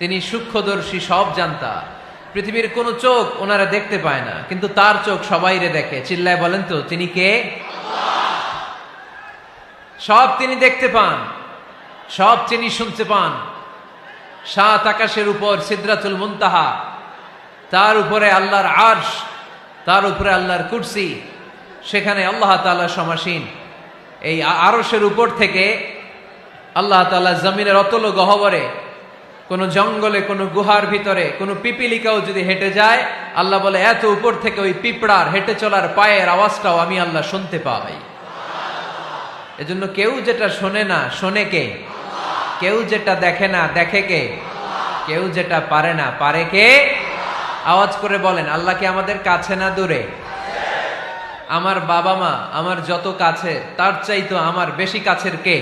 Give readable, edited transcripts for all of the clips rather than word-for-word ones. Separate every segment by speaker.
Speaker 1: তিনি সূক্ষ্মদর্শী, সব জানতা। পৃথিবীর কোন চোখ ওনারা দেখতে পায় না, কিন্তু তার চোখ সবাইরে দেখে। চিল্লায় বলেন তো তিনি কে? সব তিনি দেখতে পান, সব তিনি শুনতে পান। সাত আকাশের উপর সিদরাতুল মুনতাহা, তার উপরে আল্লাহর আরশ, তার উপরে আল্লাহর কুরসি, সেখানে আল্লাহ তাআলা সমাসীন। এই আরশের উপর থেকে আল্লাহ তাআলা জমিনের অতল গহ্বরে, কোন জঙ্গলে, কোন গুহার ভিতরে কোন পিপিলিকাও যদি হেঁটে যায়, আল্লাহ বলে এত উপর থেকে ওই পিঁপড়ার হেঁটে চলার পায়ের আওয়াজটাও আমি আল্লাহ শুনতে পাই। এজন্য কেউ যেটা শোনে না, শোনে কে? কেউ যেটা দেখে না, দেখে কে? কেউ যেটা পারে না, পারে কে? আওয়াজ করে বলেন, আল্লাহ কি আমাদের কাছে না দূরে? আমার বাবা মা আমার যত কাছে, তার চাইতো আমার বেশি কাছের কে?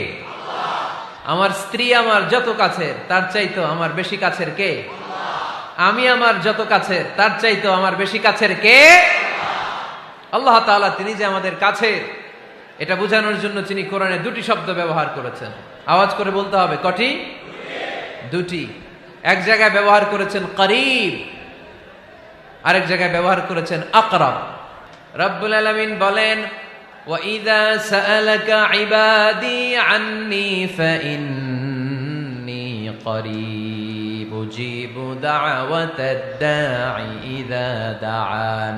Speaker 1: আমার স্ত্রী আমার যত কাছের, তার চাইতো আমার বেশি কাছের কে? আমি আমার যত কাছের, তার চাইতো আমার বেশি কাছের কে? আল্লাহ তাআলা, তিনি যে আমাদের কাছের, এটা বোঝানোর জন্য তিনি কোরআনে দুটি শব্দ ব্যবহার করেছেন। আওয়াজ করে বলতে হবে, কটি? দুটি। এক জায়গায় ব্যবহার করেছেন করিব, আরেক জায়গায় ব্যবহার করেছেন আকরাব। রব্বুল আলামিন বলেন, وَإِذَا سَأَلَكَ عِبَادِي عَنِّي فَإِنِّي قَرِيبٌ أُجِيبُ دَعْوَةَ الدَّاعِ إِذَا دَعَانِ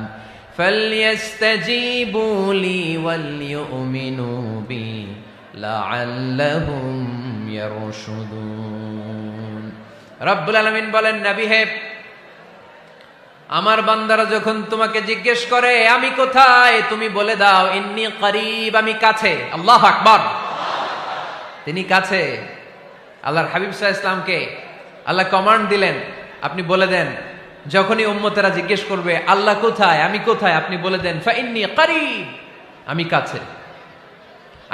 Speaker 1: فَلْيَسْتَجِيبُوا لِي وَلْيُؤْمِنُوا بِي لَعَلَّهُمْ يَرْشُدُونَ। রব্বুল আলামিন বলেন, নবী হে, আমার বান্দারা যখন তোমাকে জিজ্ঞেস করে আমি কোথায়, তুমি বলে দাও ইন্নী করিব, আমি কাছে। আল্লাহু আকবার। তিনি কাছে। আল্লাহর হাবিব সাল্লাল্লাহু আলাইহি ওয়াসাল্লামকে আল্লাহ কমান্ড দিলেন, আপনি বলে দেন, যখনই উম্মতেরা জিজ্ঞেস করবে আল্লাহ কোথায়, আমি কোথায়, আপনি বলে দেন ফাইন্নী করিব, আমি কাছে।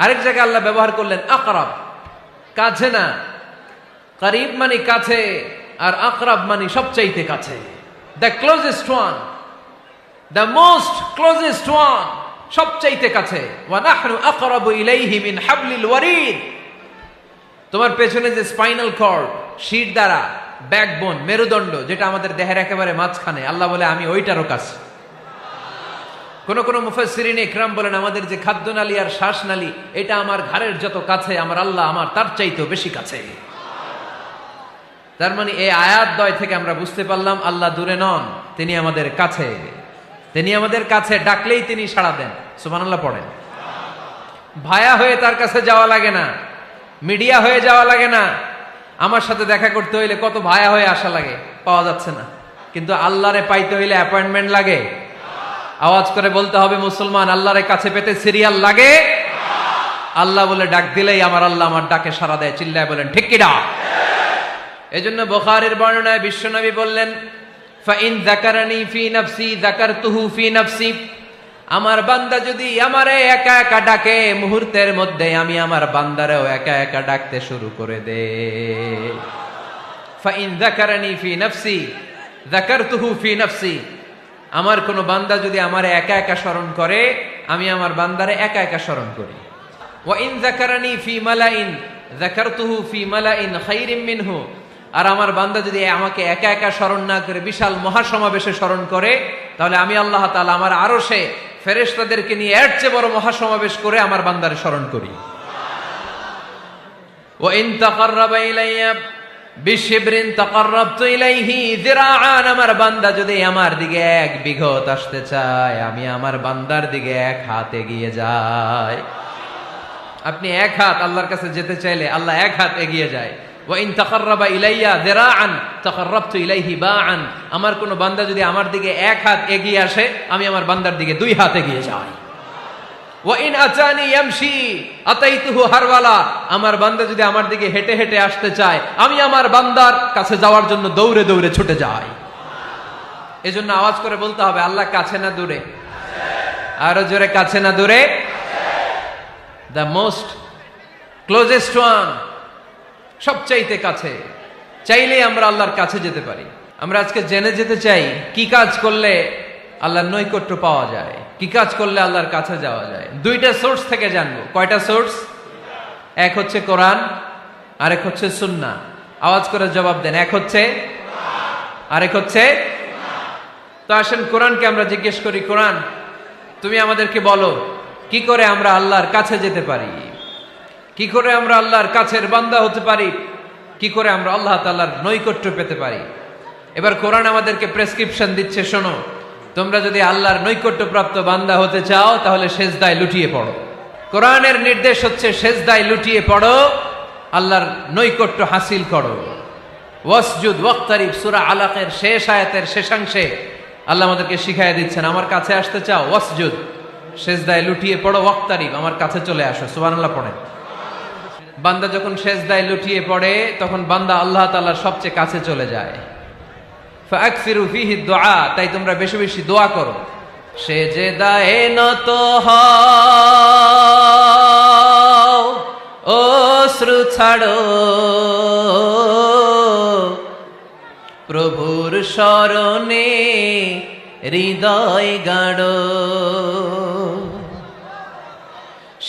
Speaker 1: আরেক জায়গায় আল্লাহ ব্যবহার করলেন আকরাব, কাছে না। করিব মানে কাছে, আর আকরাব মানে সবচাইতে কাছে। The closest one, the most closest one, সবচাইতে কাছে। ওয়া নাহনু আকরাবু ইলাইহি মিন হাবলিল ওয়ারিদ। তোমার পেছনে যে স্পাইনাল কর্ড, শির দ্বারা, ব্যাকবোন, মেরুদণ্ড, যেটা আমাদের দেহের একেবারে মাঝখানে, আল্লাহ বলে আমি ওইটারও কাছে। কোন কোন মুফাসসিরিন ইকরাম বলেন, আমাদের যে খাদ্যনালী আর শ্বাসনালী, এটা আমার ঘাড়ের যত কাছে, আমার আল্লাহ আমার তার চাইতেও বেশি কাছে। তার মানে এই আয়াত দ্বয় থেকে আমরা বুঝতে পারলাম আল্লাহ দূরে নন, তিনি আমাদের কাছে। তিনি আমাদের কাছে, ডাকলেই তিনি সাড়া দেন। সুবহানাল্লাহ পড়েন। ভায়া হয়ে তার কাছে যাওয়া লাগে না, মিডিয়া হয়ে যাওয়া লাগে না। আমার সাথে দেখা করতে হইলে কত ভায়া হয়ে আসা লাগে, পাওয়া যাচ্ছে না। কিন্তু আল্লাহরে পাইতে হইলে অ্যাপয়েন্টমেন্ট লাগে। আওয়াজ করে বলতে হবে মুসলমান, আল্লাহরে কাছে পেতে সিরিয়াল লাগে। আল্লাহ বলে ডাক দিলেই আমার আল্লাহ আমার ডাকে সাড়া দেয়। চিল্লায় বলেন ঠিক কি না? এজন্য বুখারীর বর্ণনায় বিশ্বনবী বললেন, ফাইন যাকারানি ফি নাফসি যাকারতুহু ফি নাফসি। আমার বান্দা যদি আমারে একা একা ডাকে, মুহূর্তের মধ্যে আমি আমার বান্দারেও একা একা ডাকতে শুরু করে দে। ফাইন যাকারানি ফি নাফসি যাকারতুহু ফি নাফসি। আমার কোন বান্দা যদি আমারে একা একা স্মরণ করে, আমি আমার বান্দারে একা একা স্মরণ করি। ওয়া ইন যাকারানি ফি মালাইন যাকারতুহু ফি মালাইন খায়রিম মিনহু। আর আমার বান্দা যদি আমাকে একা একা স্মরণ না করে বিশাল মহাসমাবেশে স্মরণ করে, তাহলে আমি আল্লাহ তাআলা আমার আরশে ফেরেশতাদেরকে নিয়ে এর চেয়ে বড় মহাসমাবেশ করে আমার বান্দারে স্মরণ করি। ওয়া ইন তাকাররাবা ইলাইয়া বিশিবরিন তাকাররাবতু ইলাইহি যিরাআন। আমার বান্দা যদি আমার দিকে এক বিঘত আসতে চায়, আমি আমার বান্দার দিকে এক হাত এগিয়ে যাই। আপনি এক হাত আল্লাহর কাছে যেতে চাইলে আল্লাহ এক হাত এগিয়ে যায়। ওয়া ইন তাকাররাবা ইলাইয়া যিরাআন তাকাররাবতু ইলাইহি বাআন। আমার কোন বান্দা যদি আমার দিকে এক হাত এগিয়ে আসে, আমি আমার বান্দার দিকে দুই হাত এগিয়ে যাই। ওয়া ইন আতানি ইয়ামশি আতাইতুহু হারওয়ালা। আমার বান্দা যদি আমার দিকে হেঁটে হেঁটে আসতে চায়, আমি আমার বান্দার কাছে যাওয়ার জন্য দৌড়ে দৌড়ে ছুটে যাই। এজন্য আওয়াজ করে বলতে হবে, আল্লাহ কাছে না দূরে? আরো জোরে, কাছে না দূরে? দ্য মোস্ট ক্লোজেস্ট ওয়ান, সবচাইতে কাছে। চাইলেই আমরা আল্লাহর কাছে যেতে পারি। আমরা আজকে জেনে যেতে চাই কি কাজ করলে আল্লাহর নৈকট্য পাওয়া যায়, কি কাজ করলে আল্লাহর কাছে যাওয়া যায়। দুইটা সোর্স থেকে জানবো। কয়টা সোর্স? এক হচ্ছে কোরআন, আরেক হচ্ছে সুন্নাহ। আওয়াজ করে জবাব দেন। এক হচ্ছে, আরেক হচ্ছে। তো আসেন কোরআনকে আমরা জিজ্ঞেস করি, কোরআন তুমি আমাদেরকে বলো কি করে আমরা আল্লাহর কাছে যেতে পারি, কি করে আমরা আল্লাহর কাছের বান্দা হতে পারি, কি করে আমরা আল্লাহ তাআলার নৈকট্য পেতে পারি। এবার কোরআন আমাদেরকে প্রেসক্রিপশন দিচ্ছে, শোনো, তোমরা যদি আল্লাহর নৈকট্যপ্রাপ্ত বান্দা হতে চাও তাহলে সেজদায় লুটিয়ে পড়ো। কোরআনের নির্দেশ হচ্ছে সেজদায় লুটিয়ে পড়ো, আল্লাহর নৈকট্য হাসিল করো। ওয়াসজুদ ওয়াক্তারিব, সূরা আলাকের শেষ আয়াতের শেষাংশে আল্লাহ আমাদেরকে শিখাইয়া দিচ্ছেন, আমার কাছে আসতে চাও, ওয়াসজুদ, সেজদায় লুটিয়ে পড়ো, ওয়াক্তারিব, আমার কাছে চলে আসো। সুবহানাল্লাহ পড়েন। বান্দা যখন সেজদায় লুটিয়ে পড়ে তখন বান্দা আল্লাহ তাআলার সবচেয়ে কাছে চলে যায়। ফাকসিরু ফিহি দুআ, তাই তোমরা বেশি বেশি দোয়া করো। সেজদায়ে নত হও, অশ্রু ছাড়ো, প্রভুর শরণে হৃদয় গাড়ো।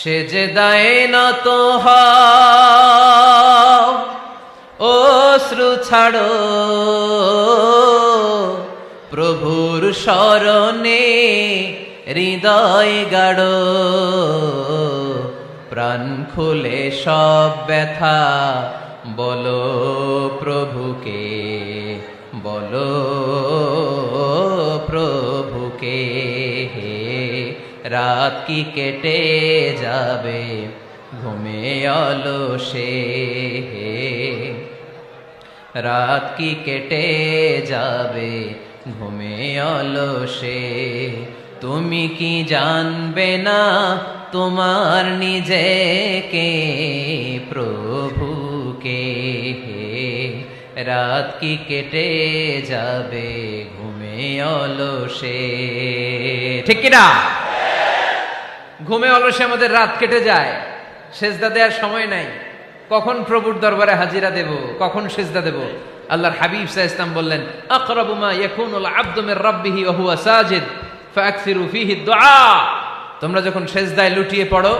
Speaker 1: সেজদায়ে নত হও, অশ্রু ছাড়ো, প্রভুর শরণে হৃদয় গাড়ো। প্রাণ খুলে সব ব্যথা বলো প্রভুকে, বলো প্রভুকে। রাত কি কেটে যাবে ঘুমে অলসে, রাত কি কেটে যাবে ঘুমে অলসে। তুমি কি জানবে না তোমার নিজেকে, প্রভুকে। রাত কি কেটে যাবে ঘুমে অলসে, ঠিক কিনা? ঘুমে অলসে আমাদের রাত কেটে যায়, সেজদা দেওয়ার সময় নাই। কখন প্রভুর দরবারে হাজিরা দেব, কখন সেজদা দেব? আল্লাহর হাবিব সাল্লাল্লাহু আলাইহি ওয়াসাল্লাম বললেন, আকরাবু মা ইয়াকুনুল আবদু মির রাব্বিহি ওয়া হুয়া সাজিদ ফাকসিরু ফিহি দুআ। তোমরা যখন সেজদায় লুটিয়ে পড়ো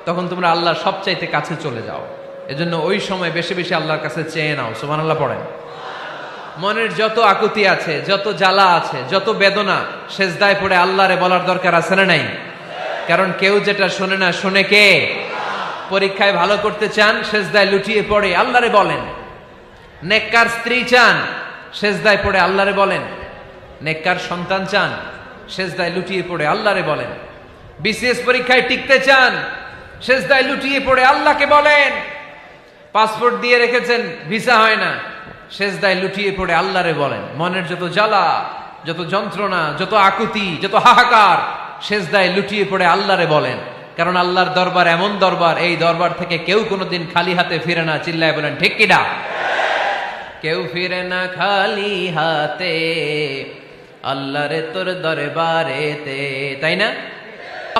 Speaker 1: তখন তোমরা আল্লাহর সবচাইতে কাছে চলে যাও। এজন্য ওই সময় বেশি বেশি আল্লাহর কাছে চেয়ে নাও। সুবহানাল্লাহ পড়েন। মনের যত আকুতি আছে, যত জ্বালা আছে, যত বেদনা, সেজদায় পড়ে আল্লাহরে বলার দরকার আছে না নাই? কারণ কেউ যেটা শোনে না, শোনে কে? পরীক্ষায় ভালো করতে চান, সেজদায় লুটিয়ে পড়ে আল্লাহরে বলেন। নেককার স্ত্রী চান, সেজদায় পড়ে আল্লাহরে বলেন। নেককার সন্তান চান, সেজদায় লুটিয়ে পড়ে আল্লাহরে বলেন। বিসিএস পরীক্ষায় টিকতে চান, সেজদায় লুটিয়ে পড়ে আল্লাহকে বলেন। পাসপোর্ট দিয়ে রেখেছেন, ভিসা হয় না, সেজদায় লুটিয়ে পড়ে আল্লাহরে বলেন। মনের যত জ্বালা, যত যন্ত্রণা, যত আকুতি, যত হাহাকার, সেজদায় লুটিয়ে পড়ে আল্লাহরে বলেন। কারণ আল্লাহর দরবার এমন দরবার, এই দরবার থেকে কেউ কোনোদিন খালি হাতে ফিরে না। চিল্লায় বলেন ঠিক কিনা? কেউ ফিরে না খালি হাতে আল্লাহরে তোর দরবারেতে, তাই না?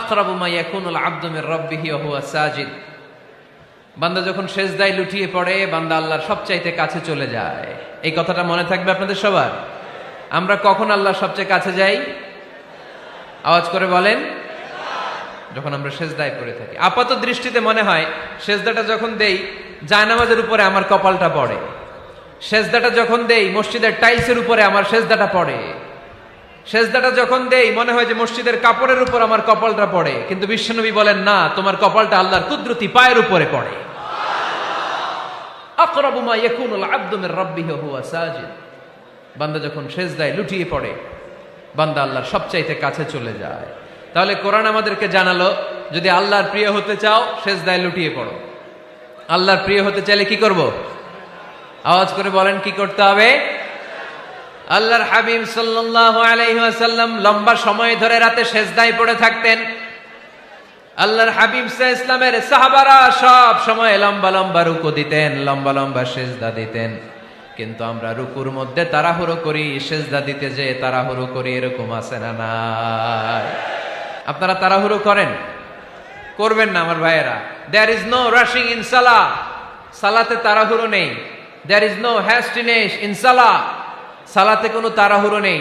Speaker 1: আকরাবু মা ইয়াকুনুল আবদু মির রাব্বিহি ওয়া হুয়া সাজিদ। বান্দা যখন সেজদায় লুটিয়ে পড়ে, বান্দা আল্লাহর সবচাইতে কাছে চলে যায়। এই কথাটা মনে থাকবে আপনাদের সবার। আমরা কখন আল্লাহর সবচেয়ে কাছে যাই? আওয়াজ করে বলেন। যখন আমরা সেজদায় পড়ে থাকি। আপাত দৃষ্টিতে মনে হয় সেজদাটা যখন দেই জায়নামাজের উপরে আমার কপালটা পড়ে, সেজদাটা যখন দেই মসজিদের টাইলসের উপরে আমার সেজদাটা পড়ে, সেজদাটা যখন দেই মনে হয় যে মসজিদের কাপড়ের উপর আমার কপালটা পড়ে। কিন্তু বিশ্বনবী বলেন, না, তোমার কপালটা আল্লাহর কুদরতি পায়ের উপরে পড়ে। আকরাবু মা ইয়াকুনুল আবদু মির রাব্বিহি ওয়া হুয়া সাজিদ। বান্দা যখন সেজদায় লুটিয়ে পড়ে, বান্দা আল্লাহর সবচাইতে কাছে চলে যায়। তাহলে কোরআন আমাদেরকে জানালো, যদি আল্লাহর প্রিয় হতে চাও সেজদায় লুটিয়ে পড়ো। আল্লাহর প্রিয় হতে চাইলে কি করব? আওয়াজ করে বলেন কি করতে হবে? আল্লাহর হাবিব সাল্লাল্লাহু আলাইহি ওয়াসাল্লাম লম্বা সময় ধরে রাতে সেজদায় পড়ে থাকতেন। আল্লাহর হাবিব সাল্লাল্লাহু আলাইহি ওয়াসাল্লামের সাহাবারা সব সময় লম্বা লম্বা রুকু দিতেন, লম্বা লম্বা সেজদা দিতেন। কিন্তু আমরা রুকুর মধ্যে তাড়াহুড়ো করি, সেজদা দিতে যে তাড়াহুড়ো করি, এরকম আছে না নাই? আপনারা তাড়াহুড়ো করেন? করবেন না আমার ভাইয়েরা। There is no rushing in সালাহ। সালাতে তাড়াহুড়ো নেই। There is no hastiness in সালাহ। সালাতে কোনো তাড়াহুড়ো নেই।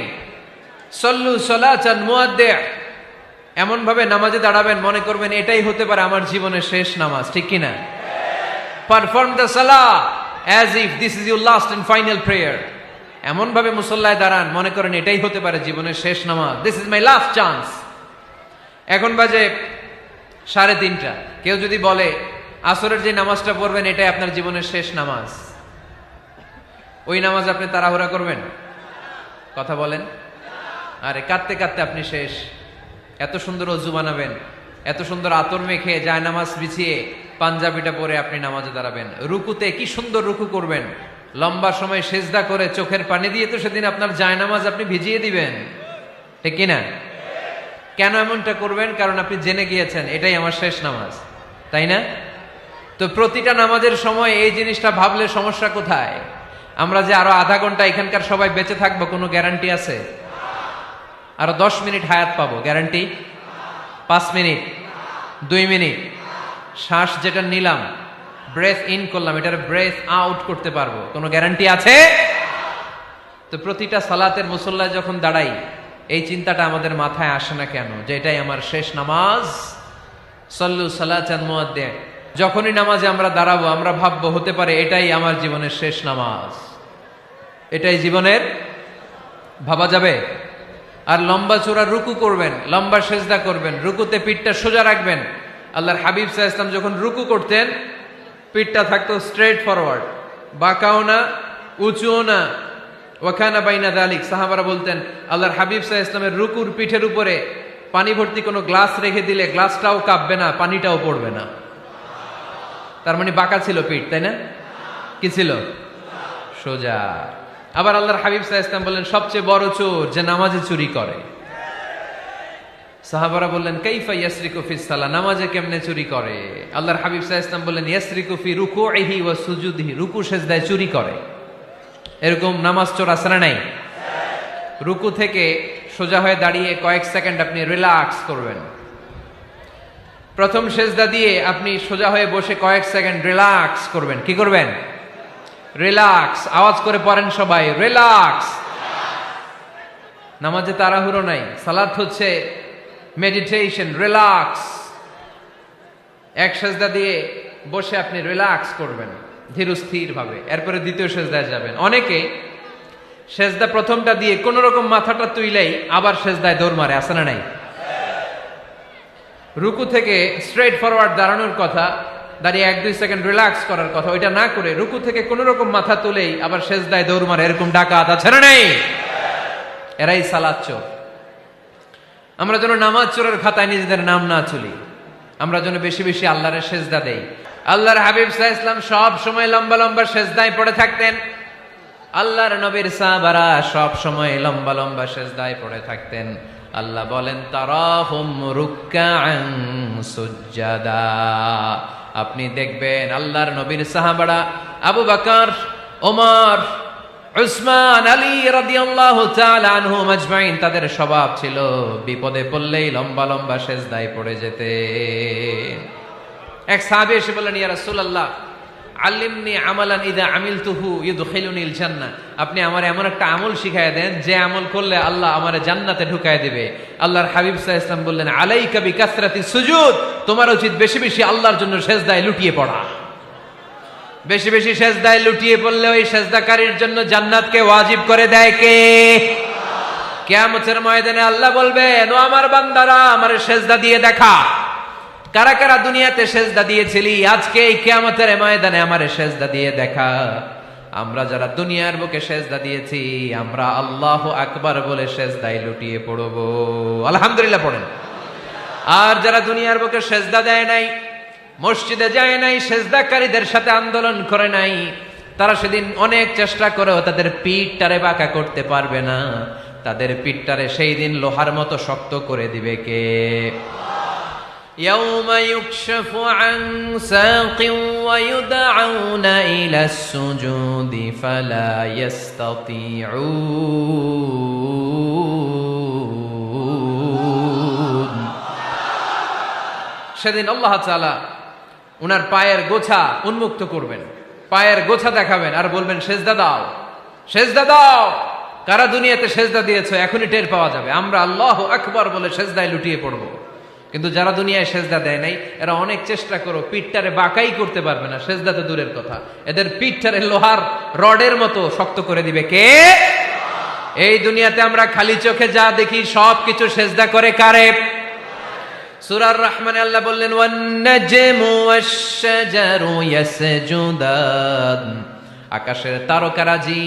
Speaker 1: সল্লু সালাতান মুআদ্দি'। এমন ভাবে নামাজে দাঁড়াবেন মনে করবেন এটাই হতে পারে আমার জীবনের শেষ নামাজ, ঠিক কিনা? পারফর্ম দ্য সালাহ as if this is your last and final prayer. এমন ভাবে মুসল্লায় দাঁড়ান মনে করেন এটাই হতে পারে জীবনের শেষ নামাজ, this is my last chance. এখন বাজে 3:30। কেউ যদি বলে আসরের যে নামাজটা পড়বেন এটাই আপনার জীবনের শেষ নামাজ, ওই নামাজ আপনি তাড়াহুড়া করবেন? কথা বলেন। আরে কাঁদতে কাঁদতে আপনি শেষ। এত সুন্দর অজু বানাবেন, এত সুন্দর আতর মেখে যায় নামাজ বিছিয়ে পাঞ্জাবিটা পরে আপনি নামাজে দাঁড়াবেন। রুকুতে কি সুন্দর রুকু করবেন, লম্বা সময় সেজদা করে চোখের পানি দিয়ে তো সেদিন আপনার যায় নামাজ আপনি ভিজিয়ে দিবেন, ঠিক কিনা? কেন এমনটা করবেন? কারণ আপনি জেনে গিয়েছেন এটাই আমার শেষ নামাজ, তাই না? তো প্রতিটা নামাজের সময় এই জিনিসটা ভাবলে সমস্যা কোথায়? আমরা যে আরো আধা ঘন্টা এখানকার সবাই বেঁচে থাকবো কোনো গ্যারান্টি আছে? আরো 10 মিনিট হায়াত পাবো, গ্যারান্টি? 5 মিনিট, 2 মিনিট, শ্বাস যেটা নিলাম, ব্রেথ ইন করলাম, এটার ব্রেথ আউট করতে পারবো, কোনো গ্যারান্টি আছে? তো প্রতিটা সালাতের মুসল্লায় যখন দাঁড়াই এই চিন্তাটা আমাদের মাথায় আসে না কেন যে এটাই আমার শেষ নামাজ? সল্লু সালাতান মুআদ্দিন। যখনই নামাজে আমরা দাঁড়াবো আমরা ভাববো হতে পারে এটাই আমার জীবনের শেষ নামাজ, এটাই জীবনের, ভাবা যাবে? আর লম্বা চূড়া রুকু করবেন, লম্বা সেজদা করবেন, রুকুতে পিঠটা সোজা রাখবেন। আল্লাহর হাবিব সাল্লাল্লাহু আলাইহি ওয়াসাল্লাম যখন রুকু করতেন পিঠটা থাকতো স্ট্রেট ফরওয়ার্ড, বাঁকাও না উঁচুও না, ওয়াকানা বাইনা যালিক। সাহাবারা বলতেন আল্লাহর হাবিব সাল্লাল্লাহু আলাইহি ওয়াসাল্লামের রুকুর পিঠের উপরে পানি ভর্তি কোনো গ্লাস রেখে দিলে গ্লাসটাও কাঁপবে না, পানিটাও পড়বে না। তার মানে বাঁকা ছিল পিঠ, তাই না? কি ছিল? সোজা। আবার আল্লাহর হাবিব সাল্লাল্লাহু আলাইহি ওয়াসাল্লাম বললেন সবচেয়ে বড় চোর যে নামাজে চুরি করে। সাহাবারা বললেন কাইফা ইয়াসরিকু ফিস সালাহ, নামাজে কেমনে চুরি করে? আল্লাহর হাবিব সাল্লাল্লাহু আলাইহি ওয়াসাল্লাম বললেন ইয়াসরিকু ফি রুকুইহি ওয়া সুজুদিহি, রুকু সেজদায় চুরি করে। এরকম নামাজ চোর আছে না নাই? রুকু থেকে সোজা হয়ে দাঁড়িয়ে কয়েক সেকেন্ড আপনি রিল্যাক্স করবেন। প্রথম সেজদা দিয়ে আপনি সোজা হয়ে বসে কয়েক সেকেন্ড রিল্যাক্স করবেন। কি করবেন? রিল্যাক্স। আওয়াজ করে পড়েন সবাই, রিল্যাক্স। নামাজে তাড়াহুড়ো নাই, সালাত হচ্ছে মেডিটেশন, রিল্যাক্স। এক সেজদা দিয়ে বসে আপনি রিল্যাক্স করবেন ধীরস্থির ভাবে, এরপরে দ্বিতীয় সেজদায় যাবেন। অনেকে সেজদা প্রথমটা দিয়ে কোন রকম মাথাটা তুইলেই আবার সেজদায় দৌড় মারে, আছে না নাই? রুকু থেকে স্ট্রেট ফরওয়ার্ড দাঁড়ানোর কথা, দাঁড়িয়ে 1-2 সেকেন্ড রিল্যাক্স করার কথা, ওইটা না করে রুকু থেকে কোন রকম মাথা তুলেই আবার সেজদায় দৌড় মারে, এরকম ডাকাত আছে না নাই? এরাই সালাত চোর। আমরা যেন নামাজ চোরের খাতায় নিজেদের নাম না তুলি, আমরা যেন বেশি বেশি আল্লাহর সেজদা দেই। আল্লাহর হাবিব সাল্লাল্লাহু আলাইহি ওয়াসাল্লাম সব সময় লম্বা লম্বা সেজদায় পড়ে থাকতেন। আল্লাহর নবীর সাহাবারা সব সময় লম্বা লম্বা সেজদায় পড়ে থাকতেন। আল্লাহ বলেন তারাহুম রুকআন সুজদা, আপনি দেখবেন আল্লাহর নবীর সাহাবারা আবু বকর, ওমর, উসমান, আলী রাদিয়াল্লাহু তাআলা আনহুম আজমাইন, তাদের স্বভাব ছিল বিপদে পড়লেই লম্বা লম্বা সেজদায় পড়ে যেতেন। এক সাহাবী এসে বললেন ইয়া রাসূলুল্লাহ আল্লিমনি আমালান ইযা আমিলতুহু ইউদখিলুনিল জান্নাহ, আপনি আমার এমন একটা আমল শিখায়া দেন যে আমল করলে আল্লাহ আমারে জান্নাতে ঢুকায় দিবে। আল্লাহর হাবিব সাল্লাল্লাহু আলাইহি ওয়াসাল্লাম বললেন আলাইকা বিকাসরাতি সুজুদ, তোমার উচিত বেশি বেশি আল্লাহর জন্য সেজদায় লুটিয়ে পড়া। বেশি বেশি সেজদায় লুটিয়ে পড়লে ওই সেজদাকারীর জন্য জান্নাতকে ওয়াজিব করে দেয় কে? কিয়ামতের ময়দানে আল্লাহ বলবেন ও আমার বান্দারা আমারে সেজদা দিয়ে দেখা, কারা কারা দুনিয়াতে সেজদা দিয়েছিলি, আজকে এই কিয়ামতের ময়দানে আমারে সেজদা দিয়ে দেখা। আমরা যারা দুনিয়ার বুকে সেজদা দিয়েছি আমরা আল্লাহু আকবার বলে সেজদায় লুটিয়ে পড়ব, আলহামদুলিল্লাহ পড়েন। আর যারা দুনিয়ার বুকে সেজদা দেয় নাই, মসজিদে যায় নাই, সেজদাকারীদের সাথে আন্দোলন করে নাই, তারা সেদিন অনেক চেষ্টা করেও তাদের পিঠটারে বাঁকা করতে পারবে না। তাদের পিঠটারে সেই দিন লোহার মতো শক্ত করে দিবে কে? يوم يكشف عن ساق ويدعون إلى السجود فلا يستطيعون। সেদিন আল্লাহ তাআলা উনার পায়ের গোছা উন্মুক্ত করবেন, পায়ের গোছা দেখাবেন আর বলবেন সেজদা দাও, সেজদা দাও। কারা দুনিয়াতে সেজদা দিয়েছো এখনই টের পাওয়া যাবে। আমরা আল্লাহু আকবার বলে সেজদায় লুটিয়ে পড়বো। কিন্তু যারা দুনিয়ায় সেজদা দেয় নাই এরা অনেক চেষ্টা করো পিঠটারে বাঁকাই করতে পারবে না, সেজদা তো দূরের কথা, এদের পিঠটারে লোহার রডের মতো শক্ত করে দিবে কে? এই দুনিয়াতে আমরা খালি চোখে যা দেখি সব কিছু সেজদা করে কারে? সূরার রহমানে আল্লাহ বললেন ওয়ান নাজমু ওয়াশ-শাজারু ইয়াসজুদান, আকাশের তারকারাজি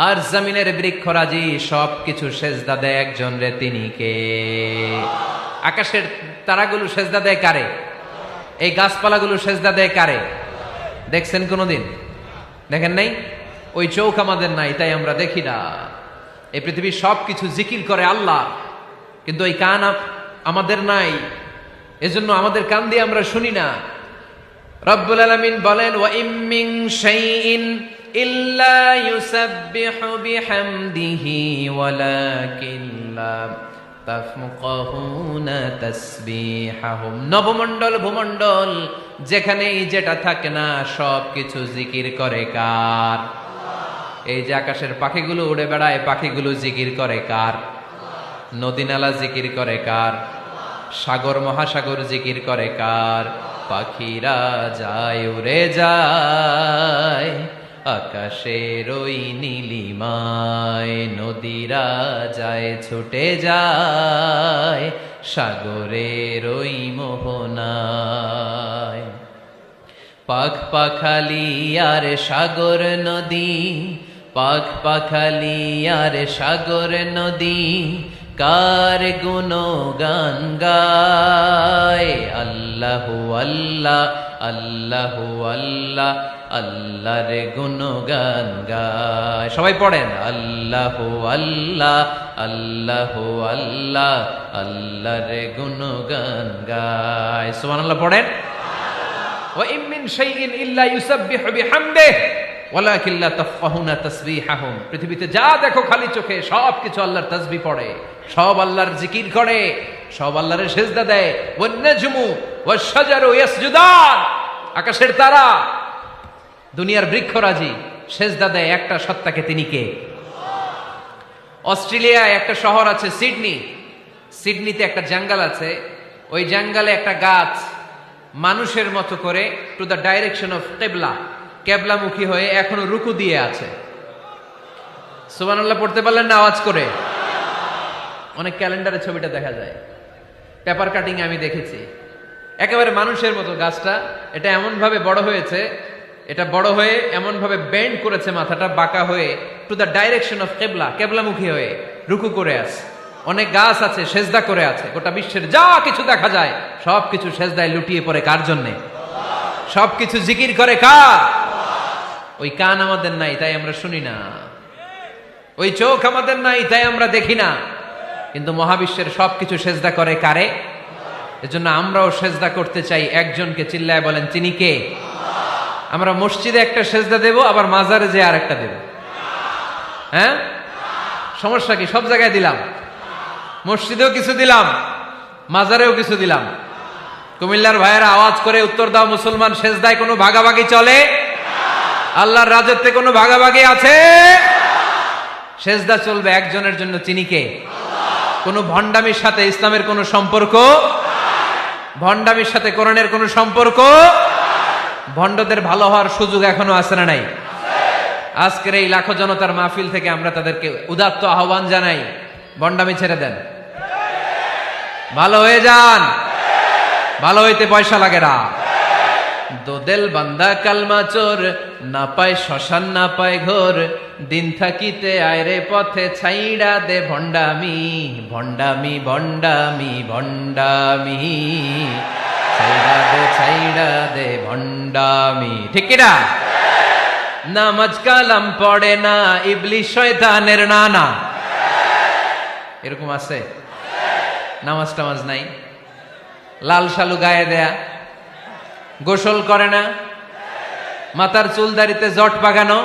Speaker 1: আর জমিনের বৃক্ষরাজি সব কিছু সেজদা দেয় একজন রে, তিনি কে? আকাশের তারাগুলো সেজদা দেয় কারে? এই গাছপালাগুলো সেজদা দেয় কারে? দেখছেন কোনোদিন? দেখেন নাই? ওই চোখ আমাদের নাই, তাই আমরা দেখি না। এই পৃথিবীর সব কিছু জিকির করে আল্লাহ, কিন্তু ওই কান আমাদের নাই, এজন্য আমাদের কান দিয়ে আমরা শুনি না। রব্বুল আলামিন বলেন ওয়া ইম মিন শাইইন ইল্লা ইউসাব্বিহু বিহামদিহি ওয়ালাকিন লা তাফকাহুনা তাসবিহাহুম। নবমণ্ডল ভূমণ্ডল যেখানেই যেটা থাকে না সব কিছু জিকির করে কার? এই যে আকাশের পাখিগুলো উড়ে বেড়ায়, পাখিগুলো জিকির করে কার? নদী নালা জিকির করে কার? সাগর মহাসাগর জিকির করে কার? পাখিরা যায় উড়ে যায় আকাশের ওই নীলিমায়, নদীরা যায় ছুটে যায় সাগরের ওই মোহনায়। পাখ পাখালি আর সাগর নদী, পাখ পাখালি আর সাগর নদী কার গুণগান গায়? আল্লাহু আল্লাহ আল্লাহু আল্লাহ আল্লাহর গুণগান গায়। সবাই পড়েন আল্লাহু আল্লাহ আল্লাহু আল্লাহ আল্লাহর গুণগান গায়। সুবহানাল্লাহ পড়েন। ওয়া ইম মিন শাইইন ইল্লা ইউসাব্বিহু বিহামদিহি ওয়ালাকিন লা তাফকাহুনা তাসবিহাহুম। পৃথিবীতে যা দেখো খালি চোখে সব কিছু আল্লাহর তাসবিহ পড়ে, সব আল্লাহর জিকির করে, সব আল্লাহর সেজদা দেয়। ওয়ান নাজমু ওয়াশ-শাজারু ইয়াসজুদান, আকাশের তারা দুনিয়ার বৃক্ষরাজি সেজদা দেয় একটা সত্তাকে, তিনি কে? অস্ট্রেলিয়ায় একটা শহর আছে সিডনি, সিডনিতে একটা জঙ্গল আছে, ওই জঙ্গলে একটা গাছ মানুষের মতো করে টু দ্য ডাইরেকশন অফ কিবলা, কেবলামুখী হয়ে এখনো রুকু দিয়ে আছে। সুবহানাল্লাহ পড়তে পারলেন না আওয়াজ করে? অনেক ক্যালেন্ডারে ছবিটা দেখা যায়, পেপার কাটিং আমি দেখেছি। একেবারে মানুষের মতো গাছটা, এটা এমন ভাবে বড় হয়েছে, এটা বড় হয়ে এমন ভাবে বেন্ড করেছে মাথাটা বাঁকা হয়ে টু দ্য ডাইরেকশন অফ কিবলা, কেবলামুখী হয়ে রুকু করে আছে। অনেক গাছ আছে সেজদা করে আছে। গোটা বিশ্বের যা কিছু দেখা যায় সব কিছু সেজদায় লুটিয়ে পড়ে কার জন্যে? সব কিছু জিকির করে কার? ওই কান আমাদের নাই, তাই আমরা শুনি না। ওই চোখ আমাদের নাই, তাই আমরা দেখি না। কিন্তু মহাবিশ্বের সবকিছু সেজদা করে কারে? এজন্য আমরাও সেজদা করতে চাই একজনকে। চিল্লায় বলেন তিনি কে? আমরা মসজিদে একটা সেজদা দেব, আবার মাজারে যে আরেকটা দেব। হ্যাঁ, সমস্যা কি? সব জায়গায় দিলাম, মসজিদেও কিছু দিলাম, মাজারেও কিছু দিলাম। কুমিল্লার ভাইয়েরা আওয়াজ করে উত্তর দাও, মুসলমান সেজদায় কোনো ভাগাভাগি চলে? আল্লাহর রাজত্বে কোনো ভাগাভাগি আছে? সেজদা চলবে একজনের জন্য, তিনি কে? কোনো ভণ্ডামির সাথে ইসলামের কোনো সম্পর্ক? ভণ্ডামির সাথে কোরআনের কোনো সম্পর্ক? ভণ্ডদের ভালো হওয়ার সুযোগ এখনো আছে না নাই? আজকের এই লাখো জনতার মাহফিল থেকে আমরা তাদেরকে উদাত্ত আহ্বান জানাই, ভণ্ডামি ছেড়ে দেন, ভালো হয়ে যান। ভালো হইতে পয়সা লাগে না। দোদেল বান্দা কালমা চোর, না পায় শ্মশান না পায় ঘোর, দিন থাকিতে আয়রে পথে ছাইড়া দে ভণ্ডামি, ভণ্ডামি ভণ্ডামি ভণ্ডামি, ছাইড়া দে ভণ্ডামি। ঠিক কিনা? নামাজ কালাম পড়ে না, ইবলিশ শয়তানের নানা। এরকম আছে? নামাজ টামাজ নাই, লাল শালু গায়ে দেয়া, গোসল করে না, মাথার চুল দাড়িতে জট পাকানো,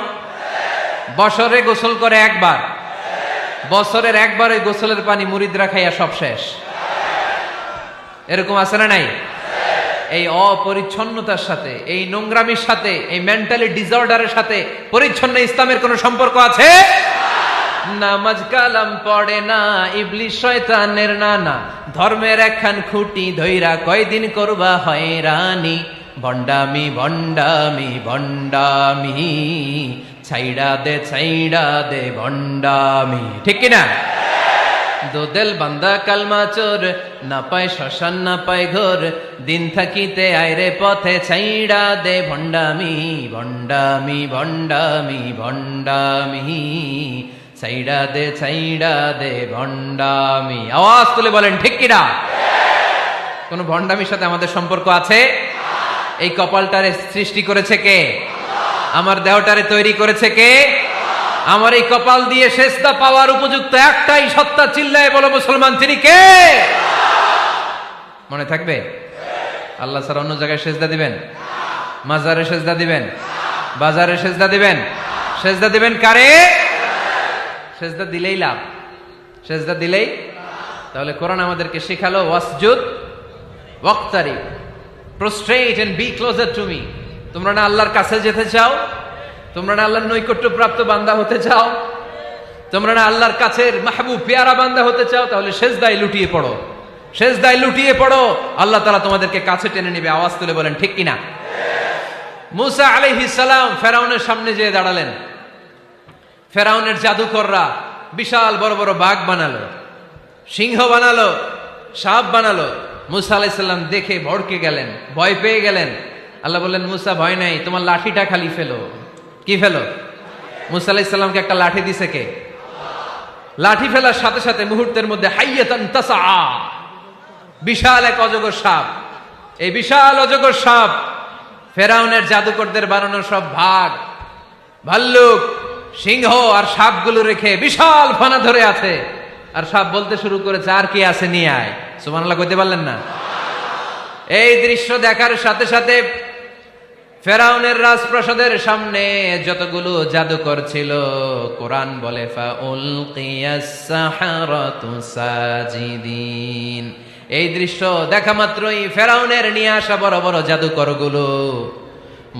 Speaker 1: বছরে গোসল করে একবার, বছরের একবার ওই গোসলের পানি মুরিদরা খাইয়া সব শেষ। এরকম আছে না নাই? এই অপরিচ্ছন্নতার সাথে, এই নোংরামির সাথে, এই মেন্টালি ডিসঅর্ডারের সাথে পরিচ্ছন্ন ইসলামের কোন সম্পর্ক আছে? নামাজ কালাম পড়ে না, ইবলিস শয়তানের নানা, ধর্মের একখান খুঁটি ধইরা কয়দিন করবা হয়রানি, ভণ্ডামি ভণ্ডামি ভণ্ডামি, ছাইড়া দে ভণ্ডামি। ঠিক কিনা? দোদেল বান্দা কালমা চোর, না পায় শ্মশান না পায় ঘোর, দিন থাকিতে আইরে পথে ছাইড়া দে ভণ্ডামি ভণ্ডামি ভণ্ডামি ভণ্ডামি, ছাইড়া দে ভণ্ডামি। আওয়াজ তুলে বলেন ঠিক কিনা? কোন ভণ্ডামির সাথে আমাদের সম্পর্ক আছে? এই কপালটারে সৃষ্টি করেছে কে? আমার দেহটারে তৈরি করেছে কে? আমার এই কপাল দিয়ে সেজদা পাওয়ার উপযুক্ত একটাই সত্তা, চিল্লায় বলো মুসলমান, তিনি কে? মনে থাকবে? আল্লাহ ছাড়া অন্য জায়গায় সেজদা দিবেন? মাজারে সেজদা দিবেন? বাজারে সেজদা দিবেন? সেজদা দিবেন কারে? সেজদা দিলেই লাভ, সেজদা দিলেই। তাহলে কোরআন আমাদেরকে শেখালো ওয়াসজুদ ওয়াক্তারিব, prostrate and be closer to me. তোমরা না আল্লাহর কাছে যেতে চাও? তোমরা না আল্লাহর নৈকট্য প্রাপ্ত বান্দা হতে চাও? তোমরা না আল্লাহর কাছের মাহবুব পেয়ারা বান্দা হতে চাও? তাহলে সেজদায় লুটিয়ে পড়ো, সেজদায় লুটিয়ে পড়ো, আল্লাহ তাআলা তোমাদেরকে কাছে টেনে নেবে। আওয়াজ তুলে বলেন ঠিক কিনা? মুসা আলাইহিস সালাম ফেরাউনের সামনে যেয়ে দাঁড়ালেন। ফেরাউনের জাদুকররা বিশাল বড় বড় বাঘ বানালো, সিংহ বানালো, সাপ বানালো। মুসা আলাইহিস সালাম দেখে ভড়কে গেলেন, ভয় পেয়ে গেলেন। আল্লাহ বললেন, মুসা ভয় নাই, তোমার লাঠিটা খালি ফেলো। কি ফেলো? মুসা আলাইহিস সালামকে একটা লাঠি দিছে কে? লাঠি ফেলার সাথে সাথে মুহূর্তের মধ্যে হাইয়াতান তাসআ, বিশাল এক অজগর সাপ। এই বিশাল অজগর সাপ ফেরাউনের জাদুকরদের বানানো সব ভাগ, ভাল্লুক, সিংহ আর সাপগুলো রেখে বিশাল ফানা ধরে আছে। আর সাপ বলতে শুরু করেছে, আর কি আছে নিয়ে আয়। সুবহানাল্লাহ কইতে পারলেন না? এই দৃশ্য দেখার সাথে সাথে ফেরাউনের রাজপ্রাসাদের সামনে যতগুলো জাদুকর ছিল, কোরআন বলে ফাউলকিয়াস সাহারাতু সাজিদিন। এই দৃশ্য দেখা মাত্রই ফেরাউনের নিয়ে আসা বড় বড় জাদুকরগুলো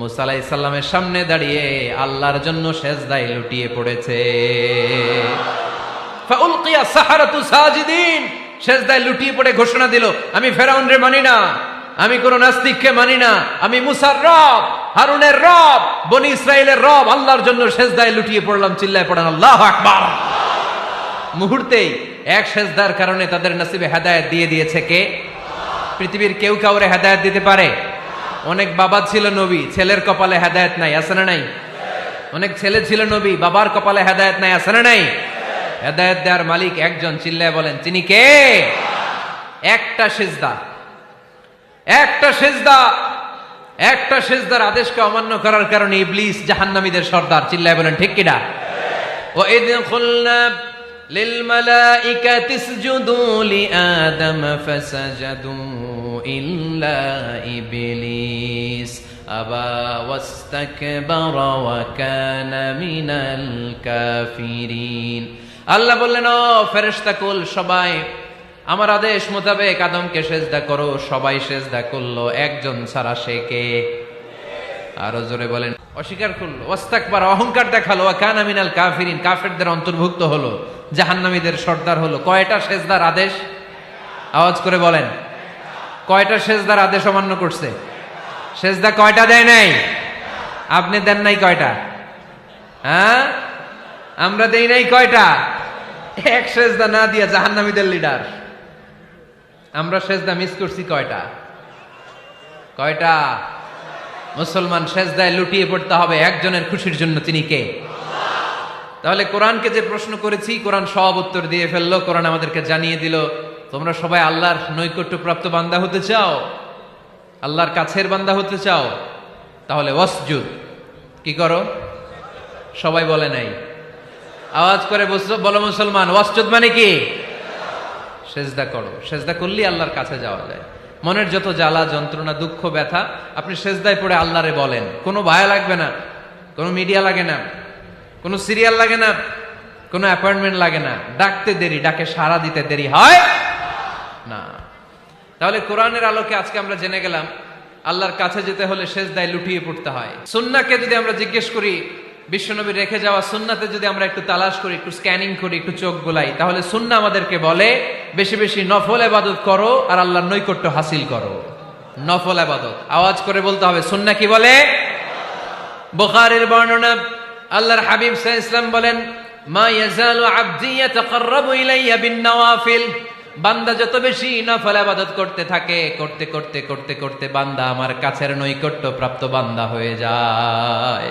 Speaker 1: মুসা আলাইহিস সালামের সামনে দাঁড়িয়ে আল্লাহর জন্য সেজদায় লুটিয়ে পড়েছে। ফাউলকিয়াস সাহারাতু সাজিদিন, সেজদায় লুটিয়ে পড়ে ঘোষণা দিল, আমি ফেরাউনরে মানি না, আমি কোন নাস্তিককে মানি না, আমি মুসার রব, হারুনের রব, বনি ইসরাইলের রব, আল্লাহর জন্য সেজদায় লুটিয়ে পড়লাম। চিল্লায় পড়েন আল্লাহু আকবার। মুহূর্তেই এক সেজদার কারণে তাদের নসিবে হেদায়েত দিয়ে দিয়েছে কে? পৃথিবীর কেউ কাউরে হেদায়েত দিতে পারে? অনেক বাবা ছিল নবী, ছেলের কপালে হেদায়েত নাই, আছে না নাই? অনেক ছেলে ছিল নবী, বাবার কপালে হেদায়েত নাই, আছে না নাই? হেদায়েত দেওয়ার মালিক একজন, চিল্লায় বলেন তিনি কে? একটা সিজদা, একটা সিজদা, একটা সিজদার আদেশকে অমান্য করার কারণে ইবলিস জাহান্নামীদের সর্দার। চিল্লায় বলেন ঠিক কিনা? ওয়া ইয কুলনা লিল মালাইকাতি ইসজুদু লিআদম ফাসাজাদু ইল্লা ইবলিস আবা ওয়াস্তাকবারা ওয়া কানা মিনাল কাফিরিন। আল্লাহ বললেন, ও ফেরেশতা কুল সবাই আমার আদেশ মোতাবেক আদমকে সেজদা করো। সবাই সেজদা করলো, একজন ছাড়া, সে কে? আরো জোরে বলেন। অস্বীকার করলো, ওয়াস্তাকবার, অহংকার দেখালো, ওয়া কানা মিনাল কাফিরিন, কাফেরদের অন্তর্ভুক্ত হলো, জাহান্নামীদের সর্দার হলো। কয়টা সেজদার আদেশ? আওয়াজ করে বলেন, কয়টা সেজদার আদেশ অমান্য করছে? সেজদা কয়টা দেয় নাই? আপনি দেন নাই কয়টা? হ্যাঁ, আমরা দেই নাই কয়টা? এক সেজদা না দিয়া জাহান্নামীদের লিডার। আমরা সেজদা মিস করছি কয়টা? কয়টা? মুসলমান সেজদায় লুটিয়ে পড়তে হবে একজনের খুশির জন্য, তিনি কে? তাহলে কোরআনকে যে প্রশ্ন করেছি, কোরআন সব উত্তর দিয়ে ফেললো। কোরআন আমাদেরকে জানিয়ে দিল, তোমরা সবাই আল্লাহর নৈকট্য প্রাপ্ত বান্দা হতে চাও, আল্লাহর কাছের বান্দা হতে চাও, তাহলে ওয়াসজুদ কি করো? সবাই বলে নাই, আওয়াজ করে বলো মুসলমান, ওয়াসজুদ মানে কি? সেজদা করো। সেজদা করলেই আল্লাহর কাছে যাওয়া যায়। মনের যত জ্বালা যন্ত্রণা দুঃখ ব্যথা আপনি সেজদায় পড়ে আল্লাহরে বলেন। কোনো ভায়া লাগবে না, কোনো মিডিয়া লাগে না, কোনো সিরিয়াল লাগে না, কোনো অ্যাপয়েন্টমেন্ট লাগে না। ডাকতে দেরি, ডাকে সাড়া দিতে দেরি হয় না। তাহলে কোরআনের আলোকে আজকে আমরা জেনে গেলাম আল্লাহর কাছে যেতে হলে সেজদায় লুটিয়ে পড়তে হয়। সুন্নাহকে যদি আমরা জিজ্ঞেস করি বিশ্বনবী রেখে যাওয়া সুন্নাতে যদি আমরা একটু তালাশ করি, একটু স্ক্যানিং করি, একটু চোখ গোলাই, তাহলে সুন্নাহ আমাদেরকে বলে বেশি বেশি নফল ইবাদত করো আর আল্লাহর নৈকট্য হাসিল করো। নফল ইবাদত আওয়াজ করে বলতে হবে। সুন্নাহ কি বলে? বুখারীর বর্ণনা, আল্লাহর হাবিব সাল্লাল্লাহু আলাইহি ওয়াসাল্লাম বলেন, মা ইয়াজালু আবদি ইয়াতাকাররাবু ইলাইয়া বিন নওয়াফিল, বান্দা যত বেশি নফল ইবাদত করতে থাকে, করতে করতে করতে করতে বান্দা আমার কাছের নৈকট্য প্রাপ্ত বান্দা হয়ে যায়।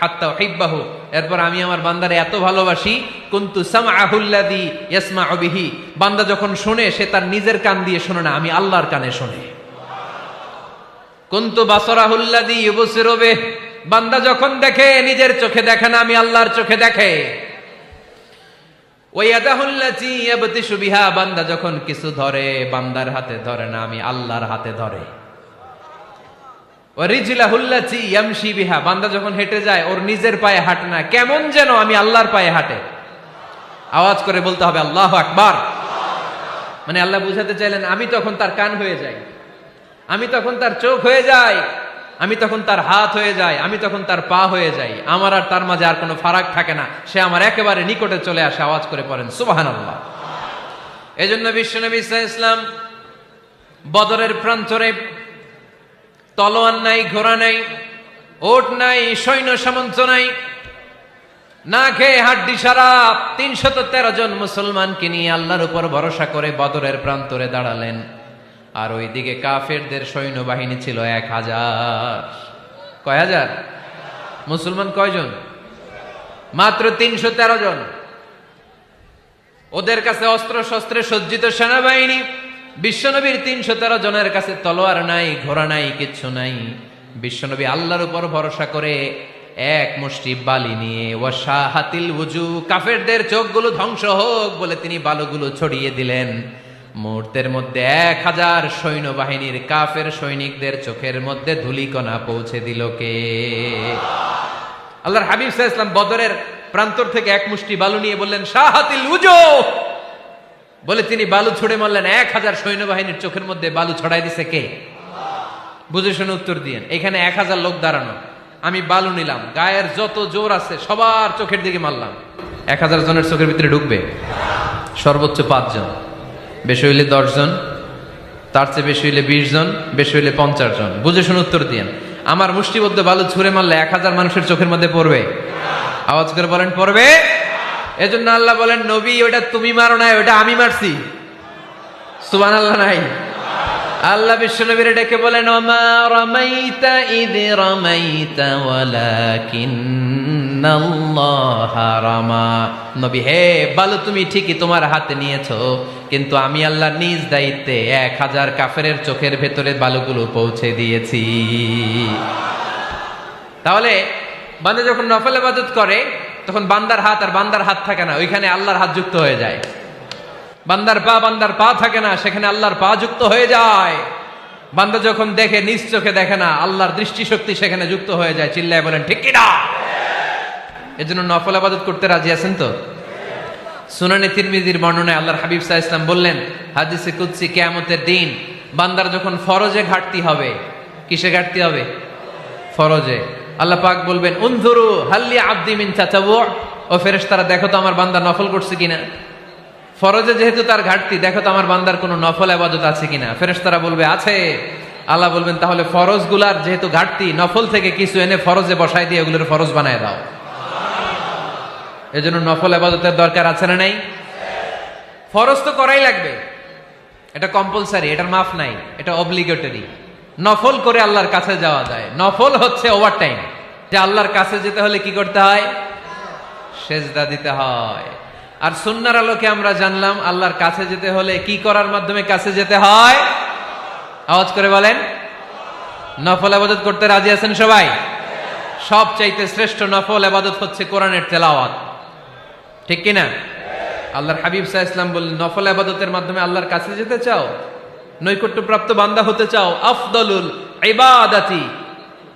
Speaker 1: হাত্তা উহিব্বাহু, এরপর আমি আমার বান্দারে এত ভালোবাসি, কুনতু সামআহুল্লাযী ইয়াসমাউ বিহি, বান্দা যখন শুনে সে তার নিজের কান দিয়ে শুনে না, আমি আল্লাহর কানে শুনে। কুনতু বাসারাহুল্লাযী ইউবসিরু বিহি, বান্দা যখন দেখে নিজের চোখে দেখে না, আমি আল্লাহর চোখে দেখে। ওয়ায়াদাহুল্লাতী ইয়াবতিশু বিহা, বান্দা যখন কিছু ধরে বান্দার হাতে ধরে না, আমি আল্লাহর হাতে ধরে। ওয়ারিজলাহুল্লাতী ইয়ামশি বিহা, বান্দা যখন হেঁটে যায় ওর নিজের পায়ে হাঁটে না, কেমন যেন আমি আল্লাহর পায়ে হাঁটে। আওয়াজ করে বলতে হবে আল্লাহু আকবার। মানে আল্লাহ বুঝাতে চাইলেন আমি তখন তার কান হয়ে যাই, আমি তখন তার চোখ হয়ে যাই, আমি তখন তার হাত হয়ে যাই, আমি তখন তার পা হয়ে যাই, আমার আর তার মাঝে আর কোনো ফারাক থাকে না, সে আমার একেবারে নিকটে চলে আসে। আওয়াজ করে পড়েন সুবহানাল্লাহ। এজন্য বিশ্বনবী সাল্লাল্লাহু আলাইহি ওয়াসাল্লাম বদরের প্রান্তরে তলোয়ার নাই, ঘোড়া নাই, ওট নাই, সৈন্য সামন্ত নাই, না খেয়ে হাড্ডি সারা ৩১৩ জন মুসলমানকে নিয়ে আল্লাহর উপর ভরসা করে বদরের প্রান্তরে দাঁড়ালেন। আর ওইদিকে কাফেরদের সৈন্যবাহিনী ছিল ১,০০০। কয় হাজার? মুসলমান কয়জন? মাত্র ৩১৩ জন। ওদের কাছে অস্ত্র শস্ত্রে সজ্জিত সেনাবাহিনী, বিশ্বনবীর ৩১৩ জনের কাছে তলোয়ার নাই, ঘোড়া নাই, কিচ্ছু নাই। বিশ্বনবী আল্লাহর উপর ভরসা করে এক মুষ্টি বালি নিয়ে, ওয়াশাহাতিল ওযু, কাফেরদের চোখগুলো ধ্বংস হোক বলে তিনি বালুগুলো ছড়িয়ে দিলেন। মুহূর্তের মধ্যে ১,০০০ সৈন্যবাহিনীর কাফের সৈনিকদের চোখের মধ্যে ধূলিকণা পৌঁছে দিল কে? আল্লাহর হাবিব সাল্লাল্লাহু আলাইহি ওয়াসাল্লাম বদরের প্রান্তর থেকে এক মুষ্টি বালু নিয়ে বললেন শাহাতিল ওযু, বলে তিনি বালু ছুড়ে মারলেন। ১,০০০ সৈন্যবাহিনীর চোখের মধ্যে বালু ছড়াই দিছে কে? বুঝে শুনে উত্তর দিয়েন। এখানে ১,০০০ লোক দাঁড়ানো, আমি বালু নিলাম, গায়ের যত জোর আছে সবার চোখের দিকে মারলাম। ১,০০০ জনের চোখের ভিতরে ঢুকবে? সর্বোচ্চ ৫ জন, বেশি হইলে ১০ জন, তার চেয়ে বেশি হইলে ২০ জন, বেশি হইলে ৫০ জন। বুঝে শুনে উত্তর দিয়েন। আমার মুষ্টিবদ্ধ বালু ছুঁড়ে মারলে ১,০০০ মানুষের চোখের মধ্যে পড়বে? আওয়াজ করে বলেন পড়বে। এজন্য আল্লাহ বলেন নবী ওটা তুমি মারো নাই, ওটা আমি মারছি। সুবহানাল্লাহ নাই? আল্লাহ বিশ্বনবীর ডেকে বলেন ওমা রামাইতা ইয রামাইতা ওয়ালাকিন্নাল্লাহা রামা। নবী হে, বালু তুমি ঠিকই তোমার হাতে নিয়েছো, কিন্তু আমি আল্লাহ নিজ দায়িত্বে ১,০০০ কাফেরের চোখের ভেতরে বালুগুলো পৌঁছে দিয়েছি। তাহলে বান্দা যখন নফল ইবাদত করে তখন বান্দার হাত আর বান্দার হাত থাকে না, ওইখানে আল্লাহর হাত যুক্ত হয়ে যায়। বান্দার পা থাকে না, সেখানে আল্লাহর পা যুক্ত হয়ে যায়। বান্দা যখন দেখে নিজ চোখে দেখে না, আল্লাহর দৃষ্টিশক্তি সেখানে যুক্ত হয়ে যায়। চিল্লায় বলেন ঠিক কিনা? এজন্য নফল ইবাদত করতে রাজি আছেন তো? সুনানে তিরমিজির বর্ণনায় আল্লাহর হাবিব সাল্লাল্লাহু আলাইহি ওয়াসাল্লাম বললেন, হাদিসে কুদসি, কিয়ামতের দিন বান্দার যখন ফরজে ঘাটতি হবে, কিসে ঘাটতি হবে? ফরজে। আল্লাহ পাক বলবেন উনজুরু হাল্লি আবদি মিন তাতাওয়ু, ও ফেরেশতারা দেখো তো আমার বান্দা নফল করছে কিনা। ফরজে যেহেতু তার ঘাটতি, দেখো তো আমার বান্দার কোনো নফল ইবাদত আছে কিনা। ফেরেশতারা বলবে আছে। আল্লাহ বলবেন তাহলে ফরজগুলার যেহেতু ঘাটতি, নফল থেকে কিছু এনে ফরজে বসাই দিয়ে ওগুলোর ফরজ বানায় দাও। এজন্য নফল ইবাদতের দরকার আছে না নাই? ফরজ তো করাই লাগবে, এটা কম্পালসারি, এটার মাফ নাই, এটা অব্লিগেটরি। নফল করে আল্লাহর কাছে যাওয়া যায়। নফল হচ্ছে ওভারটাইম, যে আল্লাহর কাছে যেতে হলে কি করতে হয়? সেজদা দিতে হয়। আর সুন্নাহর আলোকে আমরা জানলাম আল্লাহর কাছে যেতে হলে কি করার মাধ্যমে কাছে যেতে হয়? আওয়াজ করে বলেন নফল ইবাদত করতে রাজি আছেন সবাই? সবচাইতে শ্রেষ্ঠ নফল ইবাদত হচ্ছে কোরআনের তেলাওয়াত, ঠিক কিনা? আল্লাহর হাবিব সাল্লাল্লাহু আলাইহি ওয়াসাল্লাম বললেন নফল ইবাদতের মাধ্যমে আল্লাহর কাছে যেতে চাও, নৈকট্যপ্রাপ্ত বান্দা হতে চাও, আফদলুল ইবাদাতি